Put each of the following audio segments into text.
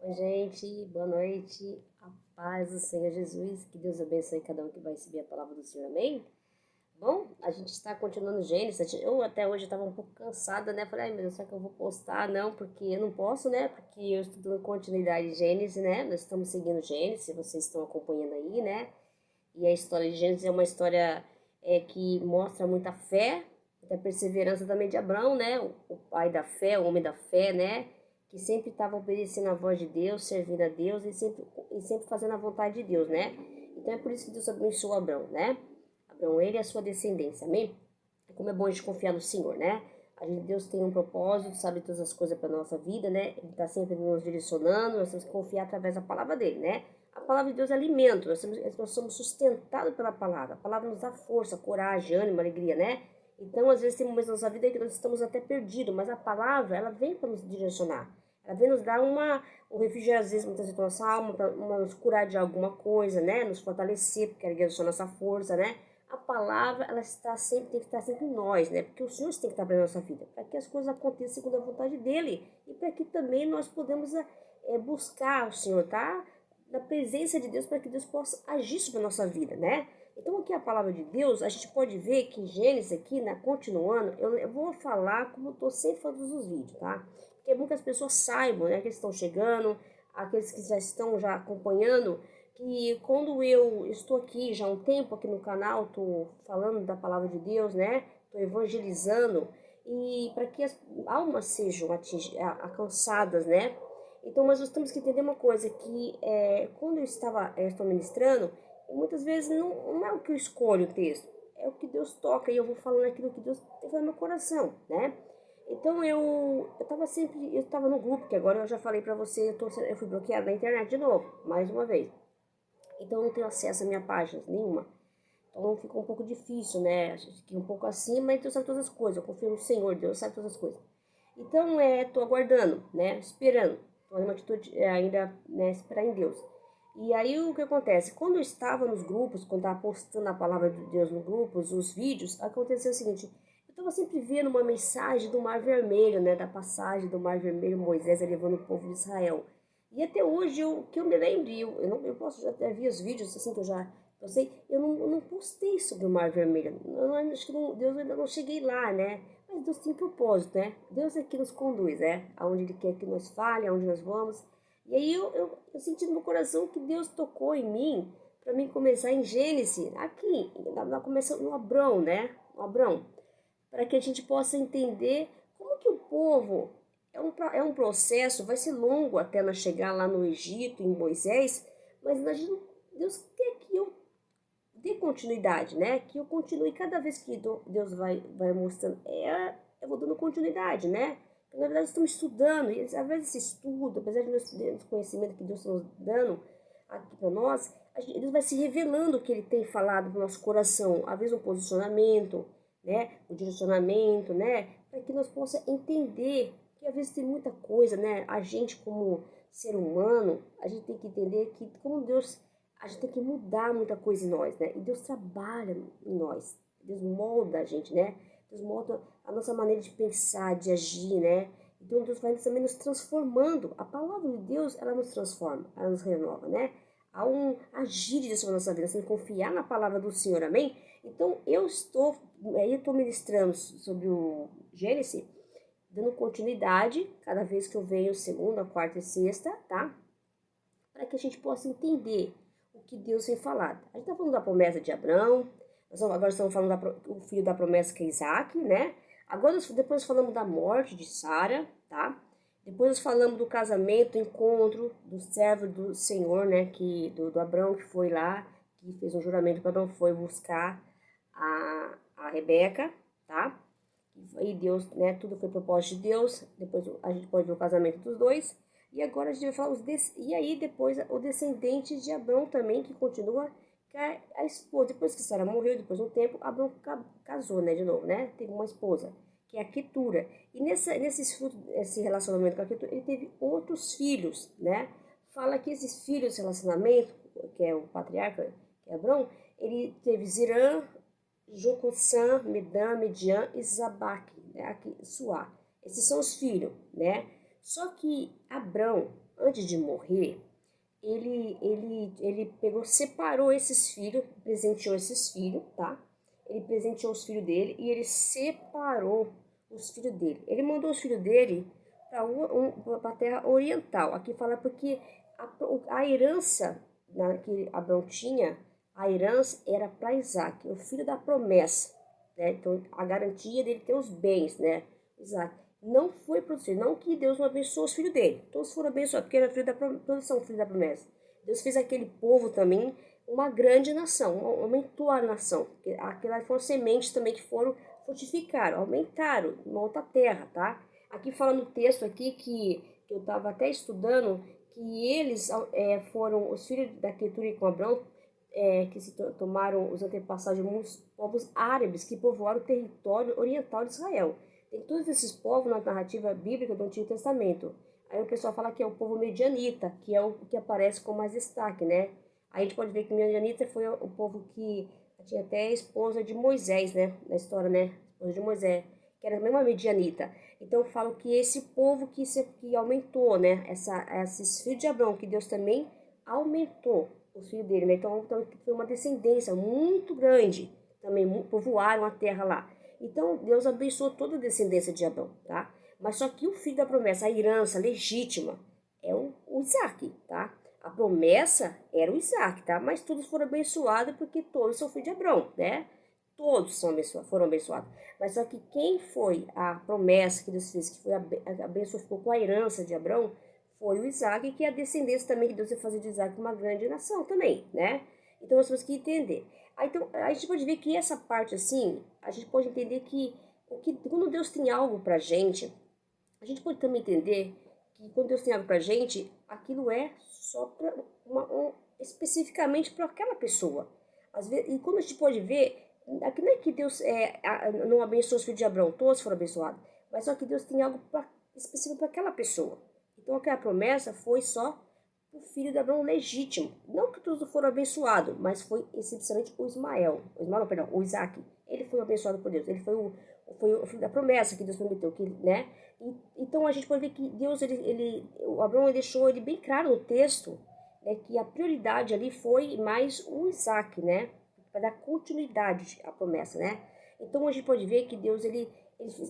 Oi, gente, boa noite, a paz do Senhor Jesus, que Deus abençoe cada um que vai receber a palavra do Senhor, amém? Bom, a gente está continuando Gênesis, eu até hoje estava um pouco cansada, né, falei, ai meu Deus, será que eu vou postar? Não, porque eu não posso, né, porque eu estou dando continuidade de Gênesis, né, nós estamos seguindo Gênesis, vocês estão acompanhando aí, né, e a história de Gênesis é uma história que mostra muita fé, muita perseverança também de Abraão, né? O pai da fé, o homem da fé, né? Que sempre estava obedecendo a voz de Deus, servindo a Deus e sempre fazendo a vontade de Deus, né? Então é por isso que Deus abençoou Abraão, né? Abraão, ele e a sua descendência, amém? Como é bom a gente confiar no Senhor, né? Deus tem um propósito, sabe todas as coisas para nossa vida, né? Ele está sempre nos direcionando, nós temos que confiar através da palavra dele, né? A palavra de Deus é alimento, nós somos sustentados pela palavra. A palavra nos dá força, coragem, ânimo, alegria, né? Então, às vezes, tem momentos na nossa vida que nós estamos até perdidos, mas a palavra, ela vem para nos direcionar. Ela vem nos dar um refrigério, às vezes, muitas vezes, para nossa alma, para nos curar de alguma coisa, né? Nos fortalecer, porque ela direciona nossa força, né? A palavra, ela tem que estar sempre em nós, né? Porque o Senhor tem que estar para a nossa vida, para que as coisas aconteçam segundo a vontade dEle e para que também nós podemos buscar o Senhor, tá? Da presença de Deus para que Deus possa agir sobre a nossa vida, né? Então aqui a palavra de Deus, a gente pode ver que em Gênesis aqui, continuando, eu vou falar como eu estou sempre falando nos vídeos, tá? Porque é bom que as pessoas saibam, né? Que estão chegando, aqueles que já estão acompanhando, que quando eu estou aqui já há um tempo aqui no canal, estou falando da palavra de Deus, né? Estou evangelizando e para que as almas sejam alcançadas, né? Então, mas nós temos que entender uma coisa, que quando estou ministrando, muitas vezes não é o que eu escolho o texto, é o que Deus toca e eu vou falando aquilo que Deus tem no meu coração, né? Então eu estava no grupo, que agora eu já falei pra você, eu fui bloqueada na internet de novo, mais uma vez. Então eu não tenho acesso à minha página nenhuma. Então fica um pouco difícil, né? A gente fica um pouco assim, mas Deus sabe todas as coisas. Eu confio no Senhor, Deus sabe todas as coisas. Então, tô aguardando, né? Esperando. Tô numa atitude ainda, né? Esperar em Deus. E aí, o que acontece? Quando eu estava nos grupos, quando eu estava postando a palavra de Deus nos grupos, os vídeos, aconteceu o seguinte. Eu estava sempre vendo uma mensagem do Mar Vermelho, né? Da passagem do Mar Vermelho, Moisés levando o povo de Israel. E até hoje, que eu me lembro, eu posso já até ver os vídeos, assim, que eu não postei sobre o Mar Vermelho. Acho que Deus ainda não cheguei lá, né? Mas Deus tem propósito, né? Deus é que nos conduz, né? Aonde Ele quer que nós fale, aonde nós vamos. E aí eu senti no meu coração que Deus tocou em mim para mim começar em Gênesis, aqui, começando no Abrão, né? No Abrão, para que a gente possa entender como que o povo é um processo, vai ser longo até nós chegar lá no Egito, em Moisés, mas Deus quer que eu dê continuidade, né? Que eu continue cada vez que Deus vai mostrando, eu vou dando continuidade, né? Porque, na verdade, estamos estudando, e através desse estudo, apesar de nós termos conhecimento que Deus está nos dando aqui para nós, Deus vai se revelando o que Ele tem falado para o nosso coração, às vezes um posicionamento, né? O direcionamento, né? Para que nós possamos entender que às vezes tem muita coisa, né? A gente como ser humano, a gente tem que entender que como Deus, a gente tem que mudar muita coisa em nós, né? E Deus trabalha em nós. Deus molda a gente, né? Deus molda a nossa maneira de pensar, de agir, né? Então Deus vai também nos transformando. A palavra de Deus, ela nos transforma, ela nos renova, né? Há um agir de Deus sobre a nossa vida, sem confiar na palavra do Senhor, amém? Então eu estou ministrando sobre o Gênesis, dando continuidade cada vez que eu venho segunda, quarta e sexta, tá? Para que a gente possa entender o que Deus tem falado. A gente está falando da promessa de Abraão, agora estamos falando do filho da promessa que é Isaac, né? Agora depois falamos da morte de Sara, tá? Depois nós falamos do casamento, do encontro do servo do Senhor, né? Do Abraão que foi lá, que fez um juramento para Abraão, foi buscar a Rebeca, tá? E Deus, né? Tudo foi propósito de Deus. Depois a gente pode ver o casamento dos dois. E agora a gente vai falar e aí depois o descendente de Abraão também, que continua a esposa. Depois que Sara morreu, depois de um tempo, Abraão casou, né, de novo, né? Teve uma esposa, que é a Quetura. E esse relacionamento com a Quetura, ele teve outros filhos, né? Fala que esses filhos, esse relacionamento, que é o patriarca, que é Abraão, ele teve Zirã, Jocossã, Medã, Median e Zabaque, né? Aqui, Suá. Esses são os filhos, né? Só que Abrão, antes de morrer, ele pegou, separou esses filhos, presenteou esses filhos, tá? Ele presenteou os filhos dele e ele separou os filhos dele. Ele mandou os filhos dele para a terra oriental. Aqui fala porque a herança que Abraão tinha, a herança era para Isaac, o filho da promessa, né? Então a garantia dele ter os bens, né? Isaac. Não foi para os filhos, não que Deus não abençoou os filhos dele. Todos foram abençoados, porque era filho da, todos são filhos da promessa. Deus fez aquele povo também uma grande nação, aumentou a nação. Aquelas foram sementes também que foram frutificaram, aumentaram uma outra terra, tá? Aqui fala no texto aqui que eu estava até estudando, que eles foram os filhos da Quetura com Abrão, que se tomaram os antepassados de muitos povos árabes que povoaram o território oriental de Israel. Tem todos esses povos na narrativa bíblica do Antigo Testamento. Aí o pessoal fala que é o povo medianita, que é o que aparece com mais destaque, né? Aí a gente pode ver que medianita foi o povo que tinha até a esposa de Moisés, né? Na história, né? Esposa de Moisés, que era a mesma medianita. Então eu falo que esse povo que aumentou, né? Esses filhos de Abraão, que Deus também aumentou os filhos dele, né? Então foi uma descendência muito grande. Também povoaram a terra lá. Então, Deus abençoou toda a descendência de Abraão, tá? Mas só que o filho da promessa, a herança legítima, é o Isaac, tá? A promessa era o Isaac, tá? Mas todos foram abençoados porque todos são filhos de Abraão, né? Todos foram abençoados. Mas só que quem foi a promessa que Deus fez, que foi abençoado, ficou com a herança de Abraão, foi o Isaac, que é a descendência também que Deus ia fazer de Isaac uma grande nação também, né? Então nós temos que entender. Então, a gente pode ver que essa parte assim, a gente pode entender que quando Deus tem algo pra gente, a gente pode também entender que quando Deus tem algo pra gente, aquilo é só especificamente para aquela pessoa. Às vezes, e quando a gente pode ver, aqui não é que Deus não abençoou os filhos de Abraão, todos foram abençoados, mas só que Deus tem algo específico para aquela pessoa. Então aquela promessa foi só o filho de Abraão legítimo. Não que todos foram abençoados, mas foi especialmente o o Isaac. Ele foi abençoado por Deus. Ele foi o filho da promessa que Deus prometeu, né? Então a gente pode ver que Deus, o Abraão deixou ele bem claro no texto, né, que a prioridade ali foi mais o Isaac, né? Para dar continuidade à promessa, né? Então a gente pode ver que Deus,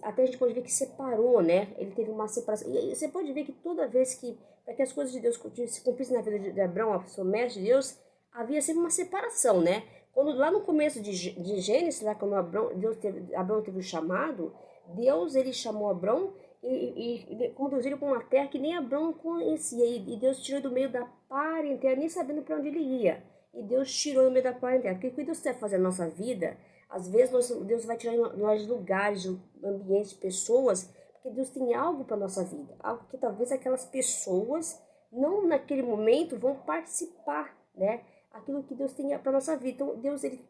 até a gente pode ver que separou, né? Ele teve uma separação. E você pode ver que toda vez que, para que as coisas de Deus se cumprissem na vida de Abraão, a promessa de Deus, havia sempre uma separação, né? Quando lá no começo de Gênesis, lá quando Abraão teve o chamado, Deus ele chamou Abraão e conduziu ele para uma terra que nem Abraão conhecia. E Deus tirou do meio da parentela, nem sabendo para onde ele ia. E Deus tirou do meio da parentela. Porque o que Deus quer fazer na nossa vida, às vezes Deus vai tirar nós lugares, ambientes, pessoas, porque Deus tem algo para nossa vida. Algo que talvez aquelas pessoas não naquele momento vão participar, né? Aquilo que Deus tem para nossa vida. Então Deus ele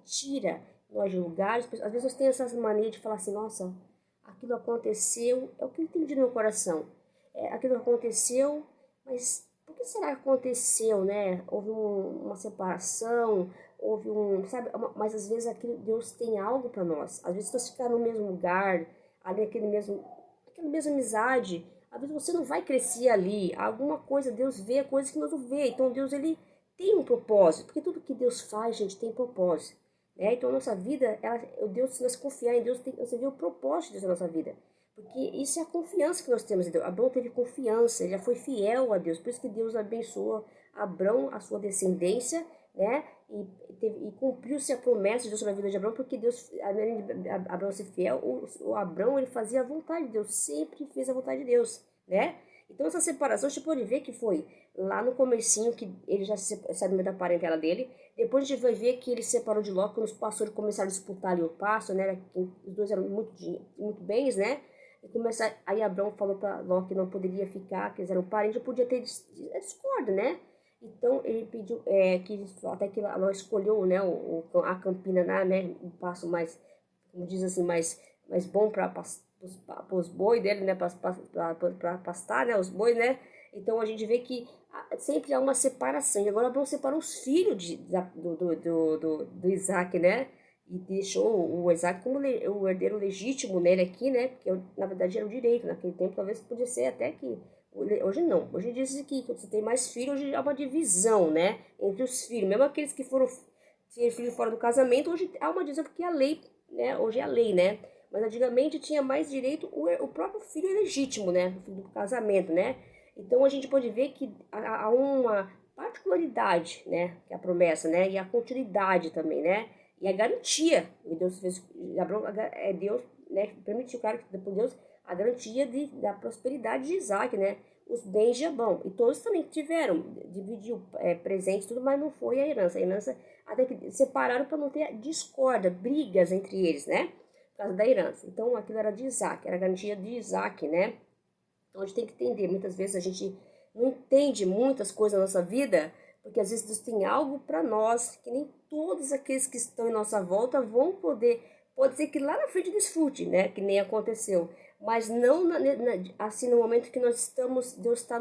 tira nós de lugares. Às vezes nós temos essas manias de falar assim, nossa, aquilo aconteceu, é o que eu entendi no meu coração. Aquilo aconteceu, mas por que será que aconteceu, né? Houve uma separação, sabe? Mas às vezes Deus tem algo para nós. Às vezes nós ficamos no mesmo lugar, ali aquela mesma amizade. Às vezes você não vai crescer ali. Alguma coisa, Deus vê coisas que nós não vê. Então Deus, ele tem um propósito. Porque tudo que Deus faz, gente, tem propósito. Né? Então a nossa vida, Deus, se nós confiar em Deus, você vê o propósito de Deus na nossa vida. Porque isso é a confiança que nós temos em Deus. Abraão teve confiança, ele já foi fiel a Deus. Por isso que Deus abençoou Abraão, a sua descendência, né? E cumpriu-se a promessa de Deus sobre a vida de Abraão, porque Deus, além de Abraão ser fiel, o Abraão ele fazia a vontade de Deus, sempre fez a vontade de Deus, né? Então essa separação, você pode ver que foi lá no comecinho, que ele já saiu no meio da parentela dele. Depois a gente vai ver que ele se separou de Ló, quando os pastores começaram a disputar ali o pasto, né? Os dois eram muito bens, né? Aí Abraão falou para Ló que não poderia ficar, que eles eram parentes, podia ter discórdia, né? Então ele pediu até que Ló escolheu, né, a campina lá, né, um passo mais, como diz assim, mais bom para os bois dele, né, para pastar, né, os bois, né. Então a gente vê que sempre há uma separação. E agora Abraão separou os filhos do Isaac, né. e deixou o Isaac como o herdeiro legítimo nele aqui, né? Porque na verdade era o direito, naquele tempo talvez podia ser até que, hoje não, hoje diz que quando você tem mais filhos, hoje há uma divisão, né? Entre os filhos, mesmo aqueles que foram ter filho fora do casamento, hoje há uma divisão porque a lei, né? Hoje é a lei, né? Mas antigamente tinha mais direito o próprio filho legítimo, né? O filho do casamento, né? Então a gente pode ver que há uma particularidade, né? Que é a promessa, né? E a continuidade também, né? E a garantia que Deus fez, Abraão, é Deus, né? Permitiu, claro, que por Deus, a garantia da prosperidade de Isaac, né? Os bens de Abraão. E todos também tiveram, dividiu presentes, tudo, mas não foi a herança. A herança até que separaram para não ter discórdia, brigas entre eles, né? Por causa da herança. Então aquilo era de Isaac, era a garantia de Isaac, né? Então a gente tem que entender, muitas vezes a gente não entende muitas coisas na nossa vida, porque às vezes Deus tem algo para nós que nem todos aqueles que estão em nossa volta vão poder. Pode ser que lá na frente desfrute, né? Que nem aconteceu. Mas não assim no momento que nós estamos, Deus está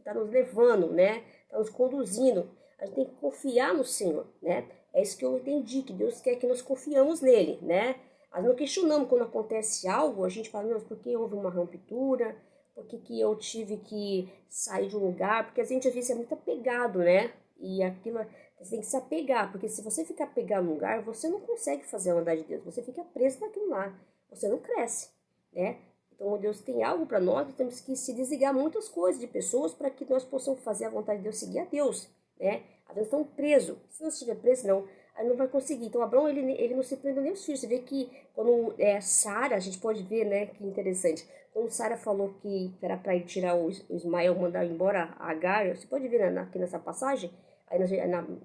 tá nos levando, né? Está nos conduzindo. A gente tem que confiar no Senhor, né? É isso que eu entendi, que Deus quer que nós confiamos nele, né? Nós não questionamos quando acontece algo, a gente fala, meu, por que houve uma ruptura? Por que eu tive que sair de um lugar? Porque a gente às vezes é muito apegado, né? E aquilo, você tem que se apegar, porque se você ficar apegado num lugar, você não consegue fazer a vontade de Deus, você fica preso naquilo lá, você não cresce, né? Então Deus tem algo para nós temos que se desligar muitas coisas de pessoas para que nós possamos fazer a vontade de Deus, seguir a Deus, né? Às vezes estão presos, se não estiver preso, não, aí não vai conseguir. Então Abraão, ele não se prendeu nem os filhos. Você vê que quando Sara, a gente pode ver, né, que interessante, quando Sara falou que era para ir tirar o Ismael, mandar embora a Agar, você pode ver aqui nessa passagem, aí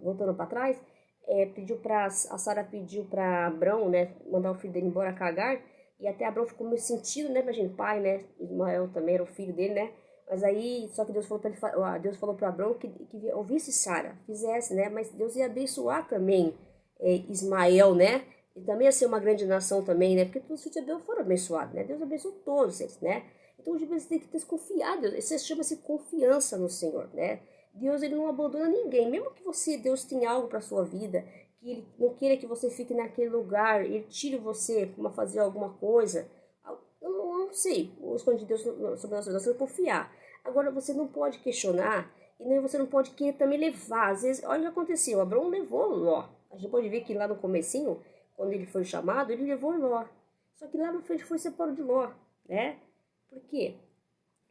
voltando para trás, a Sara pediu para Abraão, né, mandar o filho dele embora com a Agar, e até Abraão ficou meio sentido, né, imagina, pai, né, Ismael também era o filho dele, né, mas aí, só que Deus falou para Deus falou para Abraão que ouvisse Sara, fizesse, né, mas Deus ia abençoar também Ismael, né, e também ia ser uma grande nação também, né, porque todos os filhos de Abraão foram abençoados, né, Deus abençoou todos eles, né, então hoje você tem que desconfiar, Deus, isso chama-se confiança no Senhor, né, Deus, ele não abandona ninguém, mesmo que Deus tenha algo para sua vida, que ele não queira que você fique naquele lugar, ele tire você para fazer alguma coisa, eu não sei, o escolho de Deus sobre nós, nós temos que confiar. Agora, você não pode questionar e nem você não pode querer também levar. Às vezes, olha o que aconteceu, Abraão levou Ló. A gente pode ver que lá no comecinho, quando ele foi chamado, ele levou Ló. Só que lá na frente foi separado de Ló, né? Por quê?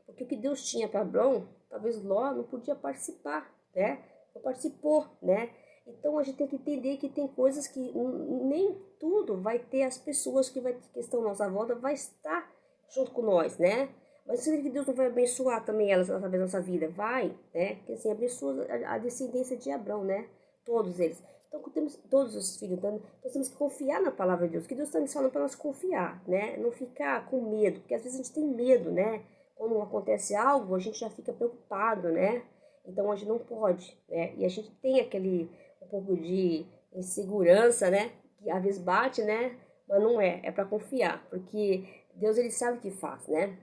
Porque o que Deus tinha para Abraão, talvez Ló não podia participar, né? Não participou, né? Então a gente tem que entender que tem coisas que nem tudo vai ter as pessoas que estão à nossa volta, vai estar junto com nós, né? Mas significa que Deus não vai abençoar também elas através da nossa vida? Vai, né? Porque assim, abençoa a descendência de Abraão, né? Todos eles. Então, temos todos os filhos, então, nós temos que confiar na palavra de Deus, que Deus está nos falando para nós confiar, né? Não ficar com medo, porque às vezes a gente tem medo, né? Quando acontece algo, a gente já fica preocupado, né? Então a gente não pode, né? E a gente tem aquele um pouco de insegurança, né? Que às vezes bate, né? Mas não é para confiar, porque Deus ele sabe o que faz, né?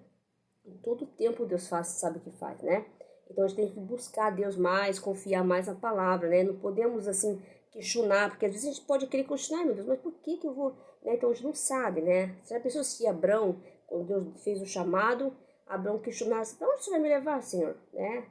Em todo tempo Deus sabe o que faz, né? Então a gente tem que buscar Deus mais, confiar mais na palavra, né? Não podemos assim questionar, porque às vezes a gente pode querer questionar, meu Deus, mas por que eu vou, né? Então a gente não sabe, né? Se a pessoa se Abrão, quando Deus fez o chamado, Abrão questionasse, para onde você vai me levar, Senhor, né?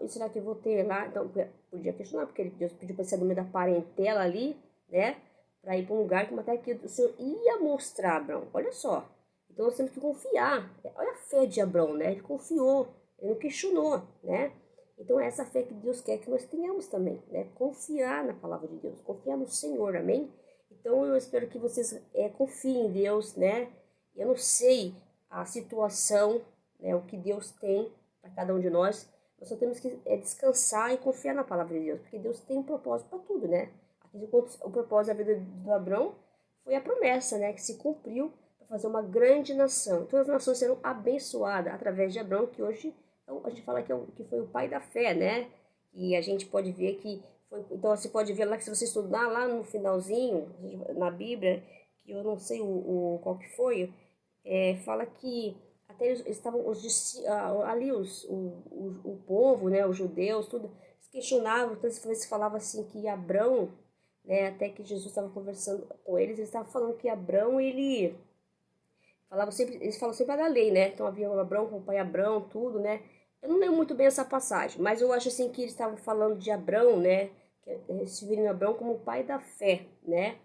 E será que eu vou ter lá? Então, podia questionar, porque Deus pediu para ser do meio da parentela ali, né? Para ir para um lugar que até que o Senhor ia mostrar, Abraão. Olha só. Então nós temos que confiar. Olha a fé de Abraão, né? Ele confiou, ele não questionou, né? Então é essa fé que Deus quer que nós tenhamos também, né? Confiar na palavra de Deus, confiar no Senhor, amém? Então eu espero que vocês confiem em Deus, né? Eu não sei a situação, né? O que Deus tem para cada um de nós. Nós só temos que descansar e confiar na palavra de Deus, porque Deus tem um propósito para tudo, né? Aqui, o propósito da vida do Abrão foi a promessa, né? Que se cumpriu para fazer uma grande nação. Todas as nações serão abençoadas através de Abrão, que hoje a gente fala que foi o pai da fé, né? E a gente pode ver que foi. Então você pode ver lá que se você estudar lá no finalzinho, na Bíblia, que eu não sei qual que foi, fala que até eles estavam ali o povo, né, os judeus, tudo, eles questionavam, então eles falavam assim que Abrão, né? Até que Jesus estava conversando com eles estava falando que Abrão, ele falava sempre, eles falam sempre da lei, né? Então havia o Abrão com o pai Abrão, tudo, né? Eu não lembro muito bem essa passagem, mas eu acho assim que eles estavam falando de Abrão, né? Que se viram Abrão como o pai da fé, né?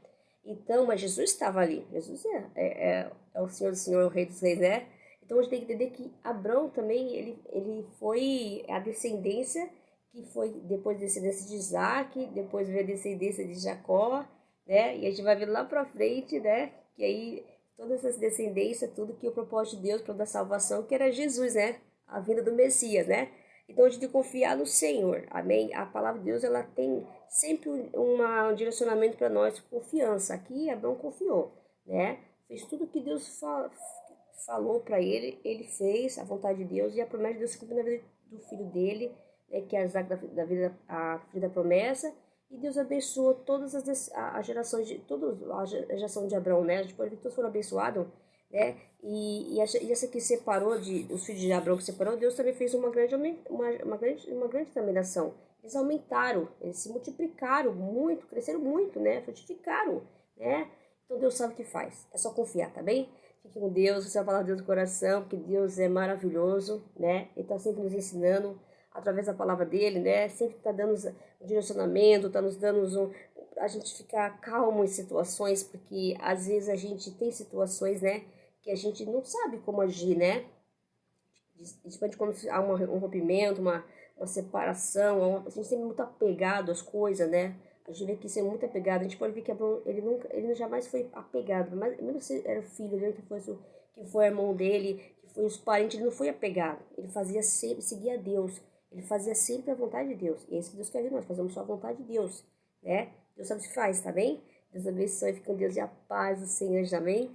Então, mas Jesus estava ali. Jesus é o Senhor do Senhor, o Rei dos Reis, né? Então a gente tem que entender que Abrão também, ele foi a descendência que foi depois descendência de Isaac, depois veio a descendência de Jacó, né? E a gente vai ver lá pra frente, né? Que aí todas essas descendências, tudo que o propósito de Deus para dar salvação, que era Jesus, né? A vinda do Messias, né? Então a gente tem que confiar no Senhor, amém? A palavra de Deus, ela tem sempre um direcionamento para nós, confiança. Aqui Abraão confiou, né? Fez tudo que Deus falou para ele, ele fez a vontade de Deus e a promessa de Deus se cumpriu na vida do filho dele, né? Que é Isaac da vida, a filha da promessa. E Deus abençoou todas as gerações de toda a geração de Abraão, né? A gente pode ver que todos foram abençoados, né? E essa que separou os filhos de Abraão que separou, Deus também fez uma grande também nação. Eles aumentaram, eles se multiplicaram muito, cresceram muito, né? Frutificaram, né? Então Deus sabe o que faz. É só confiar, tá bem? Fique com Deus, você vai falar de Deus do coração, porque Deus é maravilhoso, né? Ele está sempre nos ensinando através da palavra dele, né? Sempre está dando um direcionamento, está nos dando a gente ficar calmo em situações, porque às vezes a gente tem situações, né? Que a gente não sabe como agir, né? Principalmente quando há um rompimento, uma separação, a gente sempre muito apegado às coisas, né? A gente vê que isso é muito apegado. A gente pode ver que Abraão, ele jamais foi apegado, mas mesmo se era o filho dele, que foi o irmão dele, que foi os parentes, ele não foi apegado. Ele fazia sempre, seguia a Deus. Ele fazia sempre a vontade de Deus. E é isso que Deus quer de nós, fazemos só a vontade de Deus, né? Deus sabe o que faz, tá bem? Deus abençoe, fique com Deus e a paz do Senhor, amém?